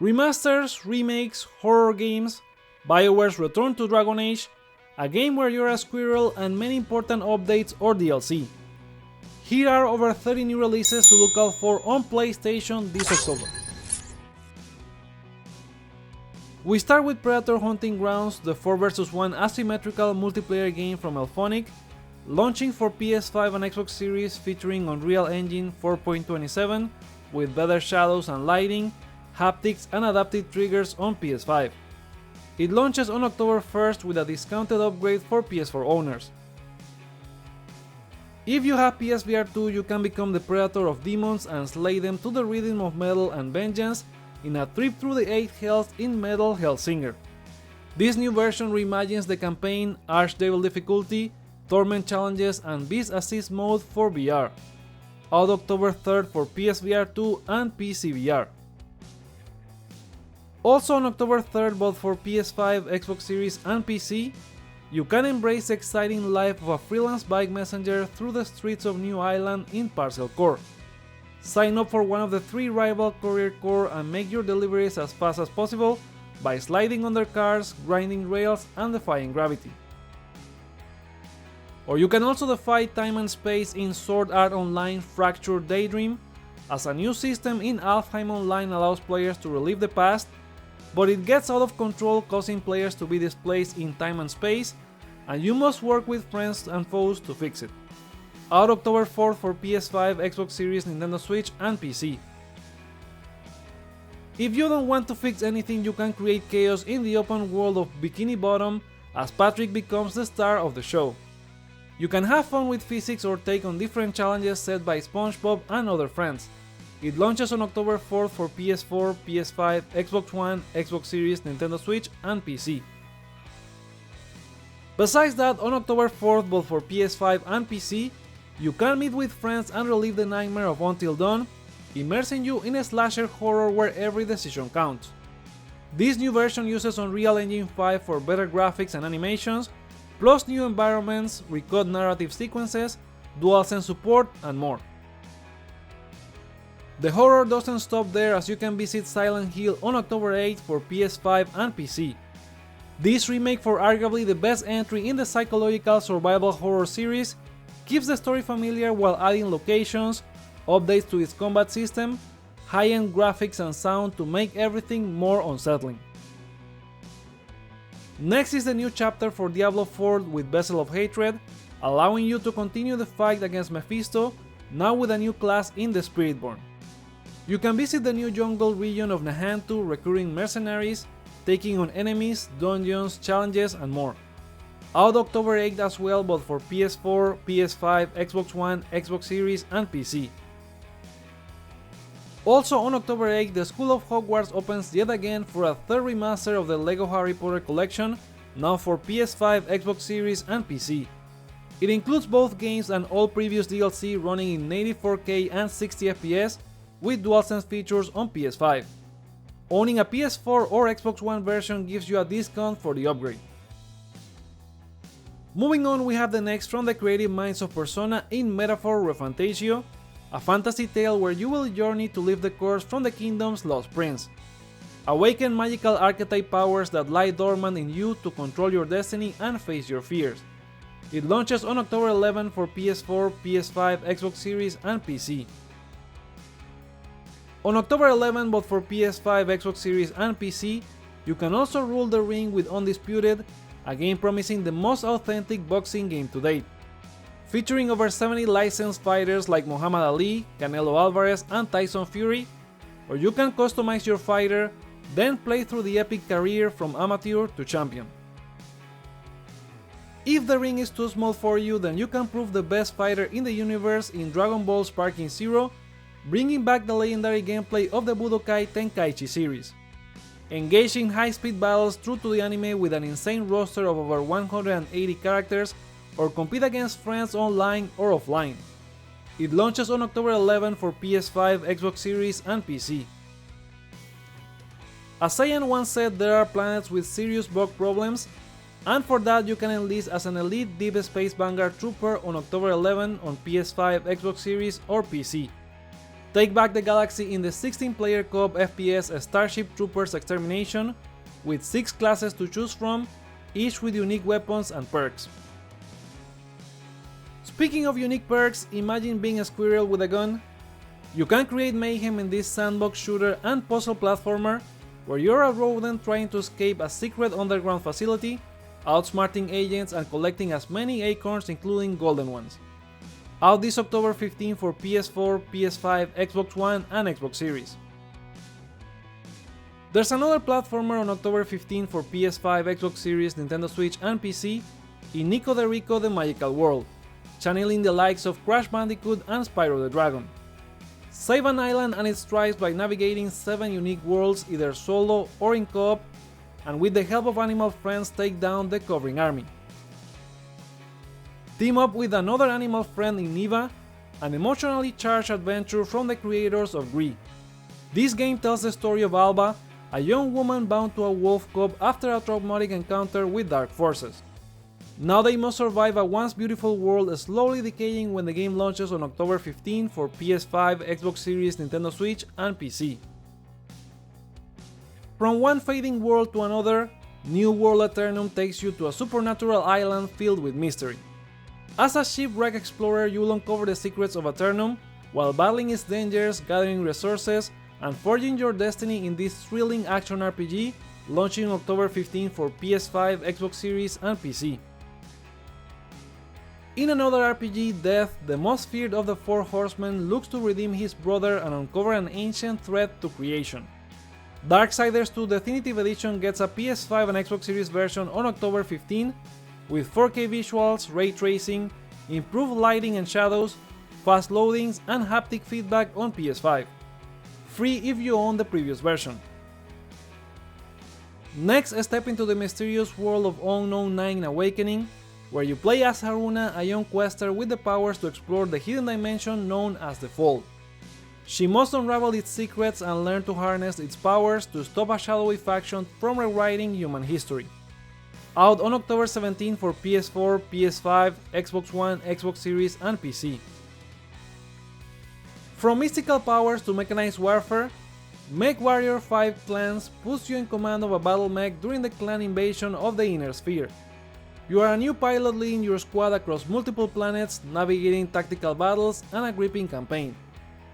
Remasters, remakes, horror games, BioWare's Return to Dragon Age, a game where you're a squirrel, and many important updates or DLC. Here are over 30 new releases to look out for on PlayStation this October. We start with Predator Hunting Grounds, the 4 vs 1 asymmetrical multiplayer game from Elphonic, launching for PS5 and Xbox Series featuring Unreal Engine 4.27 with better shadows and lighting, haptics and adaptive triggers on PS5. It launches on October 1st with a discounted upgrade for PS4 owners. If you have PSVR 2, you can become the Predator of demons and slay them to the rhythm of metal and vengeance in a trip through the 8 hells in Metal Hellsinger. This new version reimagines the campaign, Archdevil difficulty, Torment challenges and Beast Assist mode for VR. Out October 3rd for PSVR 2 and PCVR. Also on October 3rd, both for PS5, Xbox Series and PC, you can embrace the exciting life of a freelance bike messenger through the streets of New Island in Parcel Core. Sign up for one of the 3 rival courier corps and make your deliveries as fast as possible by sliding under cars, grinding rails and defying gravity. Or you can also defy time and space in Sword Art Online Fractured Daydream, as a new system in Alfheim Online allows players to relive the past, but it gets out of control, causing players to be displaced in time and space, and you must work with friends and foes to fix it. Out October 4th for PS5, Xbox Series, Nintendo Switch and PC. If you don't want to fix anything, you can create chaos in the open world of Bikini Bottom as Patrick becomes the star of the show. You can have fun with physics or take on different challenges set by Spongebob and other friends. It launches on October 4th for PS4, PS5, Xbox One, Xbox Series, Nintendo Switch and PC. Besides that, on October 4th, both for PS5 and PC, you can meet with friends and relive the nightmare of Until Dawn, immersing you in a slasher horror where every decision counts. This new version uses Unreal Engine 5 for better graphics and animations, plus new environments, recut narrative sequences, DualSense support and more. The horror doesn't stop there, as you can visit Silent Hill on October 8th for PS5 and PC. This remake, for arguably the best entry in the psychological survival horror series, keeps the story familiar while adding locations, updates to its combat system, high-end graphics and sound to make everything more unsettling. Next is the new chapter for Diablo 4 with Vessel of Hatred, allowing you to continue the fight against Mephisto, now with a new class in the Spiritborn. You can visit the new jungle region of Nahantu, recruiting mercenaries, taking on enemies, dungeons, challenges and more. Out October 8th as well, both for PS4, PS5, Xbox One, Xbox Series and PC. Also on October 8th, the School of Hogwarts opens yet again for a 3rd remaster of the LEGO Harry Potter collection, now for PS5, Xbox Series and PC. It includes both games and all previous DLC running in native 4K and 60 FPS with DualSense features on PS5. Owning a PS4 or Xbox One version gives you a discount for the upgrade. Moving on, we have the next from the creative minds of Persona in Metaphor ReFantazio, a fantasy tale where you will journey to live the course from the kingdom's lost prince. Awaken magical archetype powers that lie dormant in you to control your destiny and face your fears. It launches on October 11 for PS4, PS5, Xbox Series and PC. On October 11, both for PS5, Xbox Series and PC, you can also rule the ring with Undisputed, a game promising the most authentic boxing game to date. Featuring over 70 licensed fighters like Muhammad Ali, Canelo Alvarez and Tyson Fury, or you can customize your fighter, then play through the epic career from amateur to champion. If the ring is too small for you, then you can prove the best fighter in the universe in Dragon Ball Sparking Zero, bringing back the legendary gameplay of the Budokai Tenkaichi series. Engage in high-speed battles true to the anime with an insane roster of over 180 characters, or compete against friends online or offline. It launches on October 11 for PS5, Xbox Series and PC. As Saiyan once said, there are planets with serious bug problems, and for that you can enlist as an elite Deep Space Vanguard trooper on October 11 on PS5, Xbox Series or PC. Take back the galaxy in the 16-player co-op FPS Starship Troopers Extermination, with 6 classes to choose from, each with unique weapons and perks. Speaking of unique perks, imagine being a squirrel with a gun. You can create mayhem in this sandbox shooter and puzzle platformer, where you're a rodent trying to escape a secret underground facility, outsmarting agents and collecting as many acorns, including golden ones. Out this October 15 for PS4, PS5, Xbox One, and Xbox Series. There's another platformer on October 15 for PS5, Xbox Series, Nintendo Switch, and PC in Nikoderiko the Magical World, channeling the likes of Crash Bandicoot and Spyro the Dragon. Save an island and its tribes by navigating 7 unique worlds either solo or in co-op, and with the help of animal friends take down the covering army. Team up with another animal friend in Neva, an emotionally charged adventure from the creators of Gris. This game tells the story of Alba, a young woman bound to a wolf cub after a traumatic encounter with dark forces. Now they must survive a once beautiful world slowly decaying when the game launches on October 15 for PS5, Xbox Series, Nintendo Switch, and PC. From one fading world to another, New World Aeternum takes you to a supernatural island filled with mystery. As a shipwreck explorer, you'll uncover the secrets of Aeternum while battling its dangers, gathering resources, and forging your destiny in this thrilling action RPG, launching October 15 for PS5, Xbox Series, and PC. In another RPG, Death, the most feared of the 4 horsemen, looks to redeem his brother and uncover an ancient threat to creation. Darksiders 2 Deathinitive Edition gets a PS5 and Xbox Series version on October 15, with 4K visuals, ray tracing, improved lighting and shadows, fast loadings, and haptic feedback on PS5. Free if you own the previous version. Next, step into the mysterious world of Unknown 9 Awakening, where you play as Haruna, a young quester with the powers to explore the hidden dimension known as the Fold. She must unravel its secrets and learn to harness its powers to stop a shadowy faction from rewriting human history. Out on October 17 for PS4, PS5, Xbox One, Xbox Series, and PC. From mystical powers to mechanized warfare, Mechwarrior 5 Clans puts you in command of a battle mech during the clan invasion of the Inner Sphere. You are a new pilot leading your squad across multiple planets, navigating tactical battles and a gripping campaign.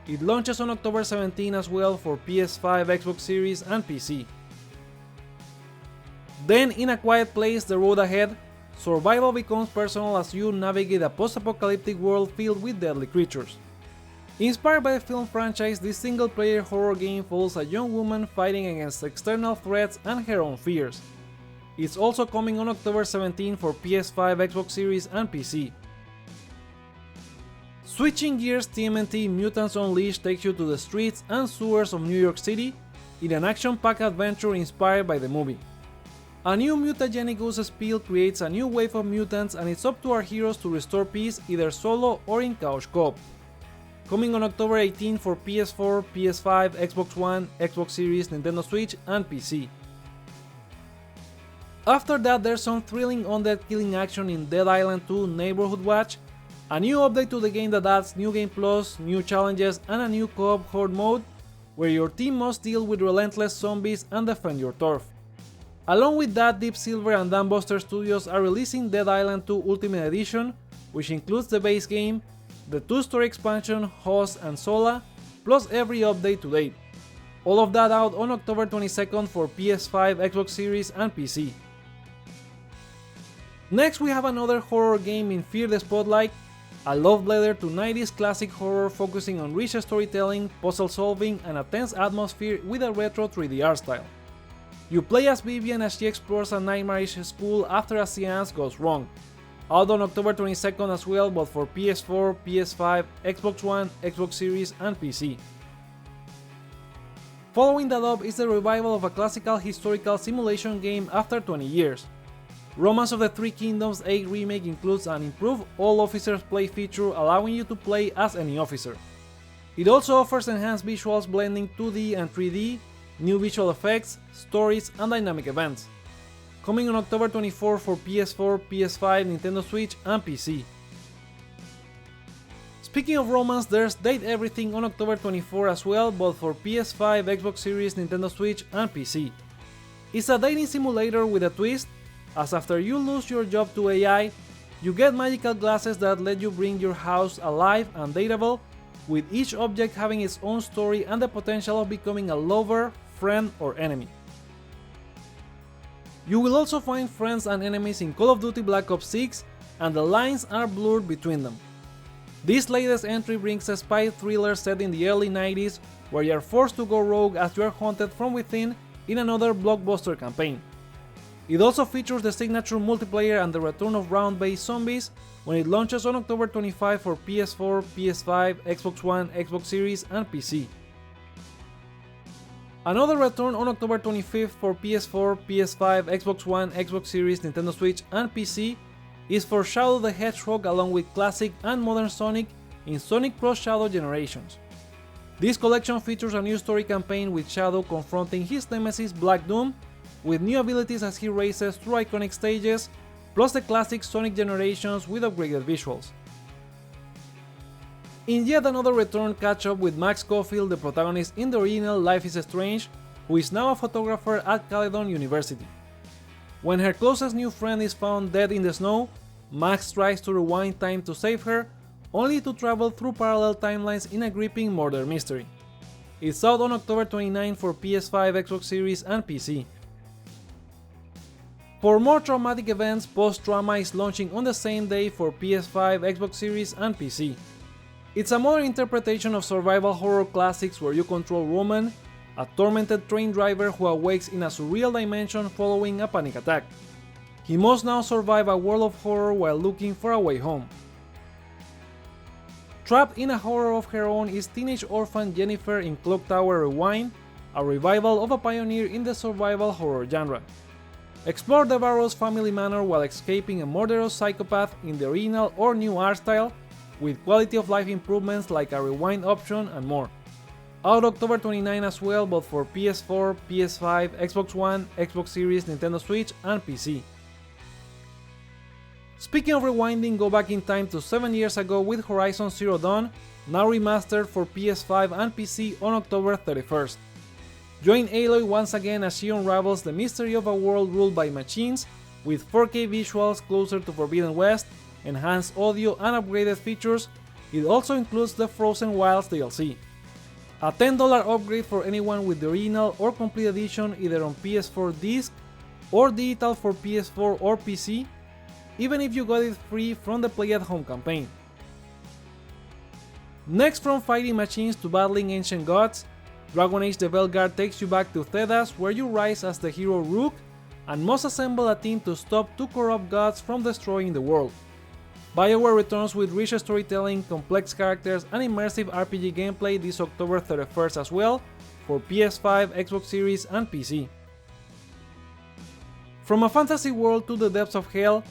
It launches on October 17 as well for PS5, Xbox Series, and PC. Then, in A Quiet Place: The Road Ahead, survival becomes personal as you navigate a post-apocalyptic world filled with deadly creatures. Inspired by the film franchise, this single-player horror game follows a young woman fighting against external threats and her own fears. It's also coming on October 17 for PS5, Xbox Series, and PC. Switching gears, TMNT Mutants Unleashed takes you to the streets and sewers of New York City in an action-packed adventure inspired by the movie. A new mutagenic ooze spill creates a new wave of mutants, and it's up to our heroes to restore peace either solo or in couch co-op. Coming on October 18 for PS4, PS5, Xbox One, Xbox Series, Nintendo Switch, and PC. After that, there's some thrilling undead killing action in Dead Island 2 Neighborhood Watch, a new update to the game that adds new game plus, new challenges, and a new co-op horde mode, where your team must deal with relentless zombies and defend your turf. Along with that, Deep Silver and Dambuster Studios are releasing Dead Island 2 Ultimate Edition, which includes the base game, the 2-story expansion Hoss and Sola, plus every update to date. All of that out on October 22nd for PS5, Xbox Series, and PC. Next, we have another horror game in Fear the Spotlight, a love letter to 90s classic horror focusing on rich storytelling, puzzle solving, and a tense atmosphere with a retro 3D art style. You play as Vivian as she explores a nightmarish school after a seance goes wrong. Out on October 22nd as well, but for PS4, PS5, Xbox One, Xbox Series, and PC. Following that up is the revival of a classical historical simulation game after 20 years. Romance of the Three Kingdoms 8 Remake includes an improved all officers play feature allowing you to play as any officer. It also offers enhanced visuals blending 2D and 3D, new visual effects, stories, and dynamic events. Coming on October 24 for PS4, PS5, Nintendo Switch, and PC. Speaking of romance, there's Date Everything on October 24 as well, both for PS5, Xbox Series, Nintendo Switch, and PC. It's a dating simulator with a twist, as after you lose your job to AI, you get magical glasses that let you bring your house alive and dateable, with each object having its own story and the potential of becoming a lover, friend, or enemy. You will also find friends and enemies in Call of Duty Black Ops 6, and the lines are blurred between them. This latest entry brings a spy thriller set in the early 90s, where you are forced to go rogue as you are hunted from within in another blockbuster campaign. It also features the signature multiplayer and the return of round-based zombies when it launches on October 25 for PS4, PS5, Xbox One, Xbox Series, and PC. Another return on October 25th for PS4, PS5, Xbox One, Xbox Series, Nintendo Switch, and PC is for Shadow the Hedgehog along with classic and modern Sonic in Sonic Cross Shadow Generations. This collection features a new story campaign with Shadow confronting his nemesis Black Doom, with new abilities as he races through iconic stages, plus the classic Sonic Generations with upgraded visuals. In yet another return catch-up with Max Caulfield, the protagonist in the original Life is Strange, who is now a photographer at Caledon University. When her closest new friend is found dead in the snow, Max tries to rewind time to save her, only to travel through parallel timelines in a gripping murder mystery. It's out on October 29 for PS5, Xbox Series, and PC. For more traumatic events, Post-Trauma is launching on the same day for PS5, Xbox Series, and PC. It's a modern interpretation of survival horror classics where you control Roman, a tormented train driver who awakes in a surreal dimension following a panic attack. He must now survive a world of horror while looking for a way home. Trapped in a horror of her own is teenage orphan Jennifer in Clock Tower Rewind, a revival of a pioneer in the survival horror genre. Explore Devarro's family manor while escaping a murderous psychopath in the original or new art style, with quality of life improvements like a rewind option and more. Out October 29 as well, both for PS4, PS5, Xbox One, Xbox Series, Nintendo Switch, and PC. Speaking of rewinding, go back in time to 7 years ago with Horizon Zero Dawn, now remastered for PS5 and PC on October 31st. Join Aloy once again as she unravels the mystery of a world ruled by machines, with 4K visuals closer to Forbidden West, enhanced audio and upgraded features. It also includes the Frozen Wilds DLC. A $10 upgrade for anyone with the original or complete edition either on PS4 disc or digital for PS4 or PC, even if you got it free from the Play at Home campaign. Next, from fighting machines to battling ancient gods, Dragon Age the Veilguard takes you back to Thedas, where you rise as the hero Rook and must assemble a team to stop two corrupt gods from destroying the world. BioWare returns with rich storytelling, complex characters, and immersive RPG gameplay this October 31st as well for PS5, Xbox Series, and PC. From a fantasy world to the depths of hell,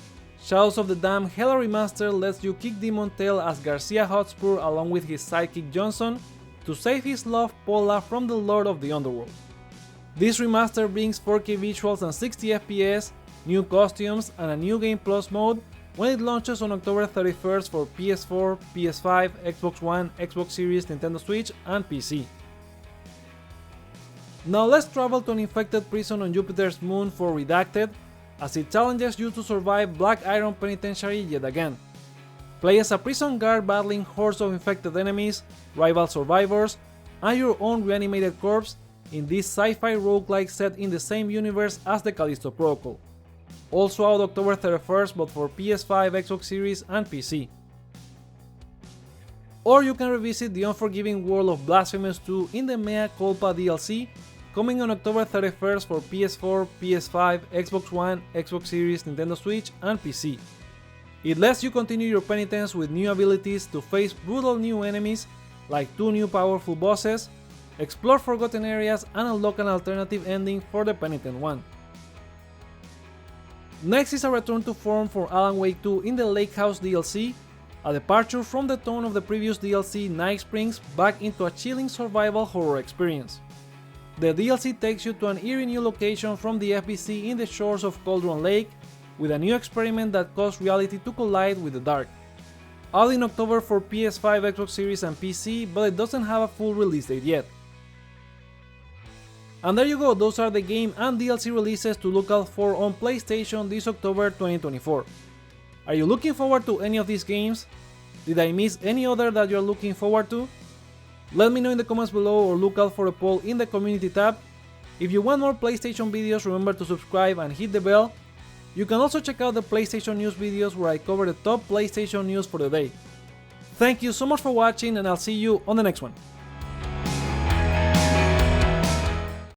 Shadows of the Damned Hella Remastered lets you kick Demon Tail as Garcia Hotspur along with his sidekick Johnson to save his love Paula from the Lord of the Underworld. This remaster brings 4K visuals and 60 FPS, new costumes, and a new Game Plus mode when it launches on October 31st for PS4, PS5, Xbox One, Xbox Series, Nintendo Switch, and PC. Now let's travel to an infected prison on Jupiter's moon for Redacted, as it challenges you to survive Black Iron Penitentiary yet again. Play as a prison guard battling hordes of infected enemies, rival survivors, and your own reanimated corpse in this sci-fi roguelike set in the same universe as the Callisto Protocol. Also out October 31st, but for PS5, Xbox Series, and PC. Or you can revisit the unforgiving world of Blasphemous 2 in the Mea Culpa DLC, coming on October 31st for PS4, PS5, Xbox One, Xbox Series, Nintendo Switch, and PC. It lets you continue your penitence with new abilities to face brutal new enemies, like 2 new powerful bosses, explore forgotten areas, and unlock an alternative ending for the Penitent one. Next is a return to form for Alan Wake 2 in the Lakehouse DLC, a departure from the tone of the previous DLC Night Springs back into a chilling survival horror experience. The DLC takes you to an eerie new location from the FBC in the shores of Cauldron Lake, with a new experiment that caused reality to collide with the dark. out in October for PS5, Xbox Series and PC, but it doesn't have a full release date yet. And there you go, those are the game and DLC releases to look out for on PlayStation this October 2024. Are you looking forward to any of these games? Did I miss any other that you're looking forward to? Let me know in the comments below or look out for a poll in the community tab. If you want more PlayStation videos, remember to subscribe and hit the bell. You can also check out the PlayStation News videos where I cover the top PlayStation news for the day. Thank you so much for watching and I'll see you on the next one.